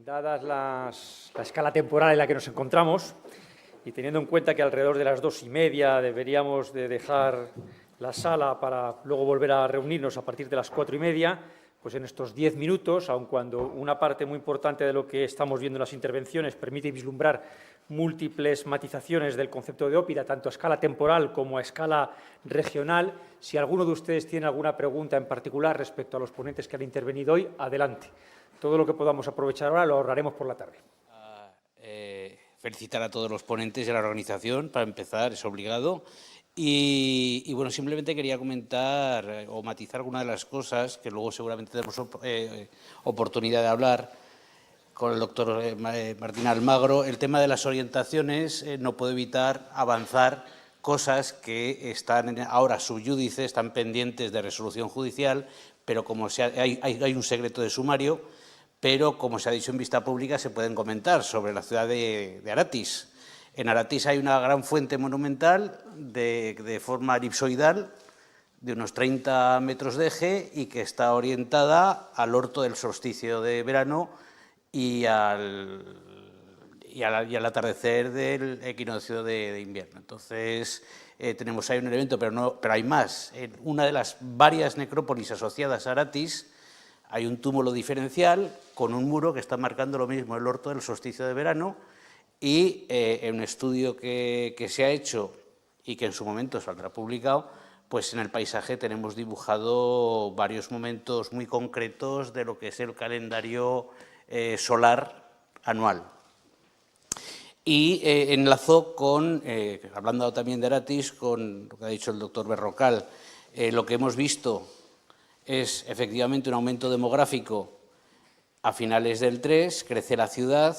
Dadas la escala temporal en la que nos encontramos y teniendo en cuenta que alrededor de las 2:30 deberíamos de dejar la sala para luego volver a reunirnos a partir de las 4:30, pues en estos 10 minutos, aun cuando una parte muy importante de lo que estamos viendo en las intervenciones permite vislumbrar múltiples matizaciones del concepto de ópera, tanto a escala temporal como a escala regional, si alguno de ustedes tiene alguna pregunta en particular respecto a los ponentes que han intervenido hoy, adelante. Todo lo que podamos aprovechar ahora lo ahorraremos por la tarde. Felicitar a todos los ponentes y a la organización, para empezar, es obligado. Y bueno, simplemente quería comentar o matizar algunas de las cosas que luego seguramente tenemos oportunidad de hablar con el doctor Martín Almagro. El tema de las orientaciones no puedo evitar avanzar cosas que están ahora sub iudice, están pendientes de resolución judicial, pero como hay un secreto de sumario, pero como se ha dicho en vista pública se pueden comentar sobre la ciudad de Aratis. En Aratis hay una gran fuente monumental de forma elipsoidal de unos 30 metros de eje y que está orientada al orto del solsticio de verano y al atardecer del equinoccio de invierno. Entonces, tenemos ahí un elemento, pero hay más. En una de las varias necrópolis asociadas a Aratis hay un túmulo diferencial con un muro que está marcando lo mismo, el orto del solsticio de verano, y en un estudio que se ha hecho y que en su momento saldrá publicado, pues en el paisaje tenemos dibujado varios momentos muy concretos de lo que es el calendario solar anual. Y enlazo con, hablando también de Aratis, con lo que ha dicho el doctor Berrocal, lo que hemos visto es efectivamente un aumento demográfico a finales del 3, crece la ciudad,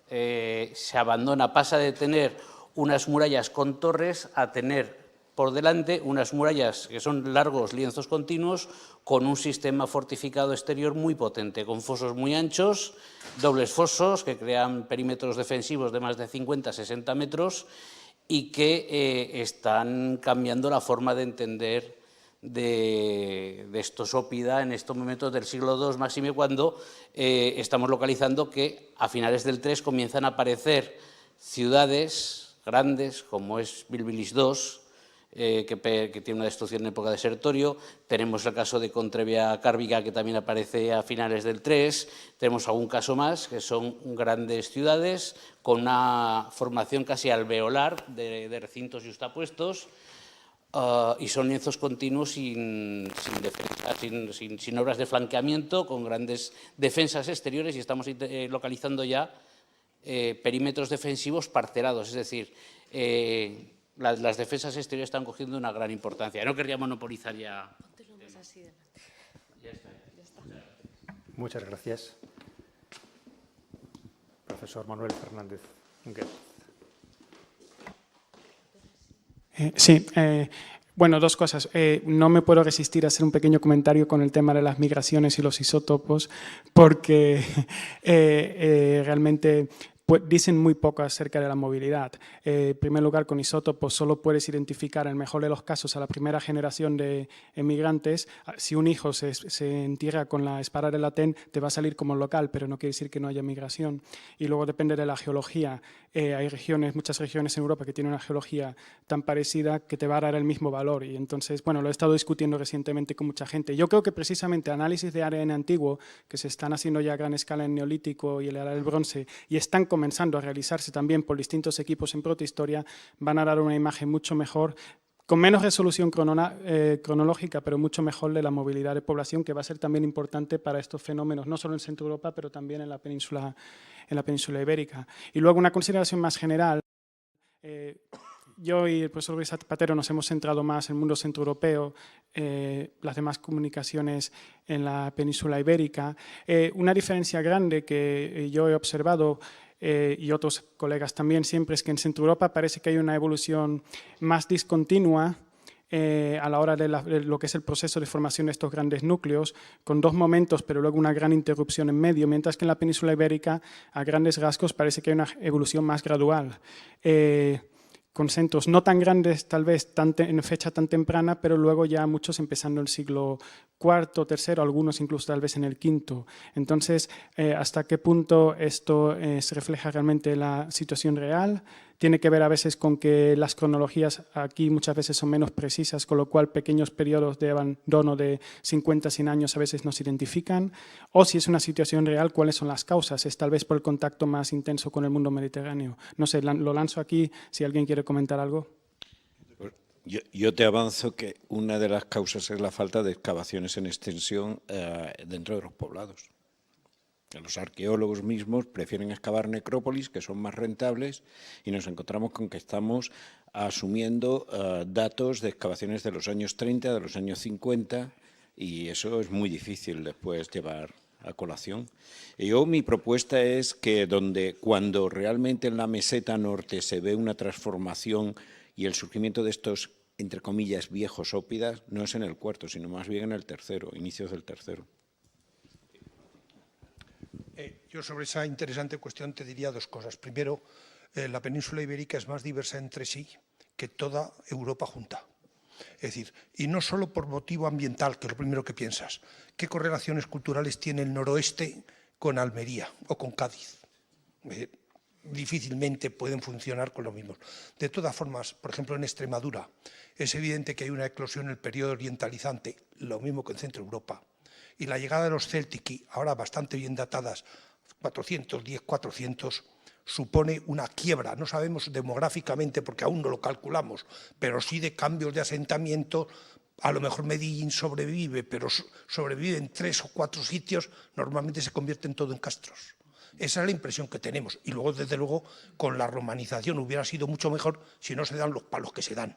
se abandona, pasa de tener unas murallas con torres a tener por delante unas murallas que son largos lienzos continuos con un sistema fortificado exterior muy potente, con fosos muy anchos, dobles fosos que crean perímetros defensivos de más de 50-60 metros y que están cambiando la forma de entender de estos ópida en estos momentos del siglo II, máxime cuando estamos localizando que a finales del 3 comienzan a aparecer ciudades grandes como es Bilbilis II, que tiene una destrucción en época de Sertorio. Tenemos el caso de Contrevia Cárviga, que también aparece a finales del 3. Tenemos algún caso más, que son grandes ciudades con una formación casi alveolar de recintos yuxtapuestos, y son lienzos continuos sin obras de flanqueamiento, con grandes defensas exteriores, y estamos localizando ya perímetros defensivos parcelados, es decir, las defensas exteriores están cogiendo una gran importancia. No querría monopolizar ya. Ya está. Muchas gracias. Profesor Manuel Fernández. Sí, bueno, dos cosas. No me puedo resistir a hacer un pequeño comentario con el tema de las migraciones y los isótopos, porque realmente dicen muy poco acerca de la movilidad. En primer lugar, con isótopos solo puedes identificar, en el mejor de los casos, a la primera generación de emigrantes. Si un hijo se entierra con la espada de Latén, te va a salir como local, pero no quiere decir que no haya migración. Y luego depende de la geología. Hay muchas regiones en Europa que tienen una geología tan parecida que te va a dar el mismo valor. Y entonces, bueno, lo he estado discutiendo recientemente con mucha gente. Yo creo que precisamente análisis de ADN antiguo, que se están haciendo ya a gran escala en Neolítico y en la Edad del Bronce, y están comenzando a realizarse también por distintos equipos en protohistoria, van a dar una imagen mucho mejor, con menos resolución cronológica, pero mucho mejor de la movilidad de población, que va a ser también importante para estos fenómenos, no solo en Centro Europa, pero también en la península ibérica. Y luego una consideración más general. Yo y el profesor Luis Zapatero nos hemos centrado más en el mundo centroeuropeo, las demás comunicaciones en la península ibérica. Una diferencia grande que yo he observado y otros colegas también siempre es que en Centro Europa parece que hay una evolución más discontinua a la hora de lo que es el proceso de formación de estos grandes núcleos, con dos momentos, pero luego una gran interrupción en medio, mientras que en la península ibérica, a grandes rasgos, parece que hay una evolución más gradual. con centros no tan grandes, tal vez en fecha tan temprana, pero luego ya muchos empezando el siglo IV, III, algunos incluso tal vez en el V. Entonces, ¿hasta qué punto esto se refleja realmente la situación real? Tiene que ver a veces con que las cronologías aquí muchas veces son menos precisas, con lo cual pequeños periodos de abandono de 50, 100 años a veces no se identifican. O si es una situación real, ¿cuáles son las causas? Es tal vez por el contacto más intenso con el mundo mediterráneo. No sé, lo lanzo aquí, si alguien quiere comentar algo. Yo te avanzo que una de las causas es la falta de excavaciones en extensión dentro de los poblados. Los arqueólogos mismos prefieren excavar necrópolis, que son más rentables, y nos encontramos con que estamos asumiendo datos de excavaciones de los años 30, de los años 50, y eso es muy difícil después llevar a colación. Mi propuesta es que cuando realmente en la meseta norte se ve una transformación y el surgimiento de estos, entre comillas, viejos ópidas, no es en el cuarto, sino más bien en el tercero, inicios del tercero. Yo sobre esa interesante cuestión te diría dos cosas. Primero, la península ibérica es más diversa entre sí que toda Europa junta. Es decir, y no solo por motivo ambiental, que es lo primero que piensas. ¿Qué correlaciones culturales tiene el noroeste con Almería o con Cádiz? Difícilmente pueden funcionar con lo mismo. De todas formas, por ejemplo, en Extremadura, es evidente que hay una eclosión en el periodo orientalizante, lo mismo que en Centro Europa. Y la llegada de los Celtici, ahora bastante bien datadas, 410, 400, supone una quiebra. No sabemos demográficamente, porque aún no lo calculamos, pero sí de cambios de asentamiento. A lo mejor Medellín sobrevive, pero sobrevive en 3 o 4 sitios, normalmente se convierte en todo en castros. Esa es la impresión que tenemos. Y luego, desde luego, con la romanización hubiera sido mucho mejor si no se dan los palos que se dan.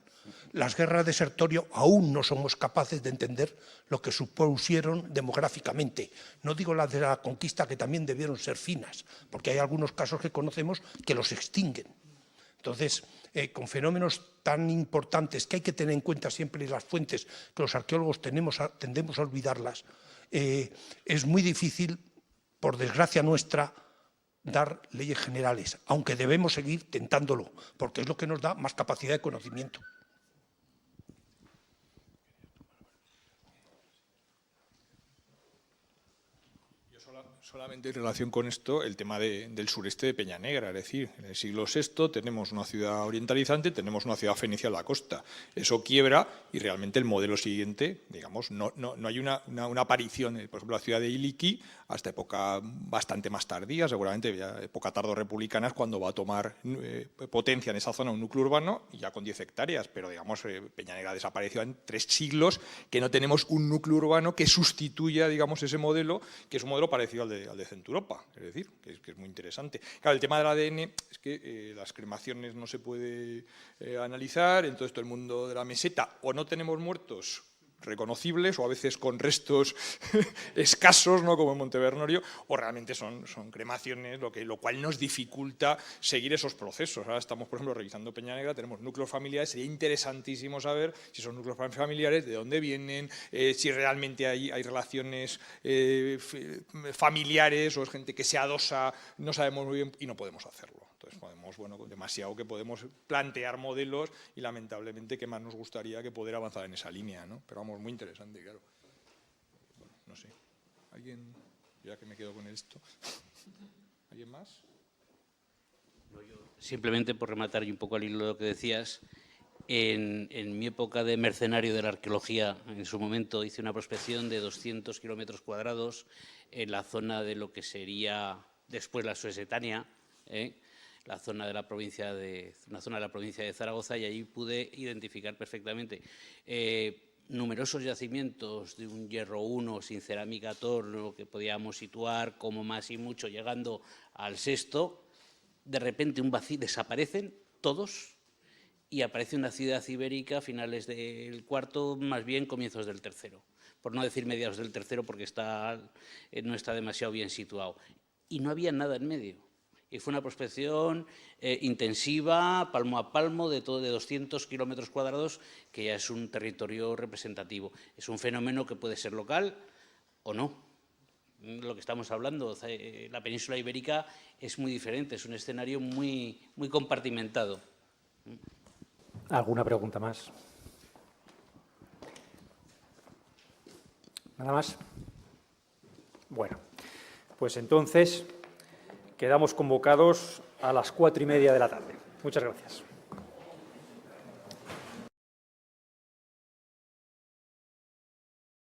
Las guerras de Sertorio aún no somos capaces de entender lo que supusieron demográficamente. No digo las de la conquista, que también debieron ser finas, porque hay algunos casos que conocemos que los extinguen. Entonces, con fenómenos tan importantes que hay que tener en cuenta siempre las fuentes, que los arqueólogos tendemos a olvidarlas, es muy difícil, por desgracia nuestra, dar leyes generales, aunque debemos seguir tentándolo, porque es lo que nos da más capacidad de conocimiento. Solamente en relación con esto, el tema del sureste de Peña Negra, es decir, en el siglo VI tenemos una ciudad orientalizante, tenemos una ciudad fenicia en la costa. Eso quiebra y realmente el modelo siguiente, digamos, no hay una aparición, por ejemplo, la ciudad de Iliqui, hasta época bastante más tardía, seguramente ya época tardo-republicana es cuando va a tomar potencia en esa zona un núcleo urbano, ya con 10 hectáreas, pero digamos, Peña Negra desapareció en 3 siglos, que no tenemos un núcleo urbano que sustituya, digamos, ese modelo, que es un modelo parecido al de Centro Europa, es decir, que es muy interesante. Claro, el tema del ADN es que las cremaciones no se puede analizar, entonces todo el mundo de la meseta o no tenemos muertos reconocibles o a veces con restos escasos, ¿no?, como en Montevernorio, o realmente son cremaciones, lo cual nos dificulta seguir esos procesos. Ahora estamos, por ejemplo, revisando Peña Negra, tenemos núcleos familiares, sería interesantísimo saber si esos núcleos familiares, de dónde vienen, si realmente hay relaciones familiares o es gente que se adosa, no sabemos muy bien y no podemos hacerlo. Entonces podemos, demasiado que podemos plantear modelos y lamentablemente que más nos gustaría que poder avanzar en esa línea, ¿no? Pero vamos, muy interesante, claro. Bueno, no sé. ¿Alguien? Ya que me quedo con esto. ¿Alguien más? No, yo simplemente por rematar y un poco al hilo de lo que decías, en mi época de mercenario de la arqueología, en su momento hice una prospección de 200 kilómetros cuadrados en la zona de lo que sería después la Suessetania, la zona de la provincia de Zaragoza, y allí pude identificar perfectamente numerosos yacimientos de un hierro 1 sin cerámica torno que podíamos situar como más y mucho llegando al sexto. De repente un vacío, desaparecen todos y aparece una ciudad ibérica a finales del cuarto, más bien comienzos del tercero, por no decir mediados del tercero porque no está demasiado bien situado. Y no había nada en medio. Y fue una prospección intensiva, palmo a palmo, de 200 kilómetros cuadrados, que ya es un territorio representativo. Es un fenómeno que puede ser local o no. Lo que estamos hablando, la península ibérica es muy diferente, es un escenario muy compartimentado. ¿Alguna pregunta más? ¿Nada más? Bueno, pues entonces quedamos convocados a las 4:30 de la tarde. Muchas gracias.